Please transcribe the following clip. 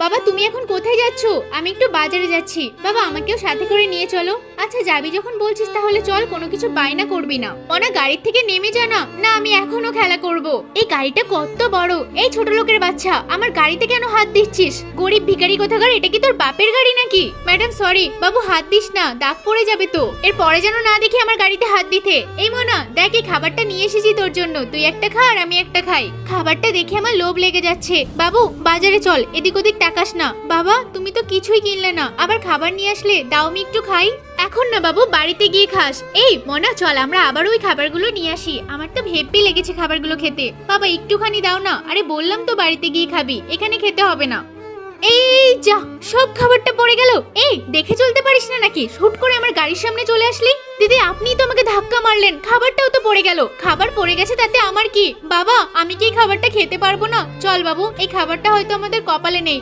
বাবা তুমি এখন কোথায় যাচ্ছ? আমি একটু বাজারে যাচ্ছি। বাবা আমাকেও সাথে করে নিয়ে চলো। আচ্ছা যাবি যখন বলছিস তাহলে চল, কোনো কিছু বায়না করবি না। মনা গাড়ির থেকে নেমে যা না। না আমি এখনো খেলা করব। এই গাড়িটা কত বড়। এই ছোট লোকের বাচ্চা আমার গাড়িতে কেন হাত দিচ্ছিস? গরিব ভিখারি কোথাকার, এটা কি তোর বাপের গাড়ি নাকি? ম্যাডাম সরি বাবু, হাত দিস না, দাগ পড়ে যাবে তো। এর পরে যেন না দেখি আমার গাড়িতে হাত দিতে। এই মনা দেখ এই খাবারটা নিয়ে এসেছি তোর জন্য, তুই একটা খা আর আমি একটা খাই। খাবারটা দেখে আমার লোভ লেগে যাচ্ছে। বাবু বাজারে চল, এদিক ওদিক তাকাস না। বাবা তুমি তো কিছুই কিনলে না, আবার খাবার নিয়ে আসলে, দাও আমি একটু খাই। এখন না বাবু, বাড়িতে গিয়ে খাস। এই মনা চল আমরা আবার ওই খাবারগুলো নিয়ে আসি, আমার তো হেব্বি লেগেছে খাবারগুলো খেতে। বাবা একটুখানি দাও না। আরে বললাম তো বাড়িতে গিয়ে খাবি, এখানে খেতে হবে না। এই যা, সব খাবারটা পড়ে গেল। এই দেখে চলতে পারিস না নাকি? হুট করে আমার গাড়ির সামনে চলে আসলি। দিদি আপনিই তো আমাকে ধাক্কা মারলেন, খাবারটাও তো পড়ে গেল। খাবার পড়ে গেছে তাতে আমার কি? বাবা আমি কি এই খাবারটা খেতে পারবো না? চল বাবু, এই খাবারটা হয়তো আমাদের কপালে নেই।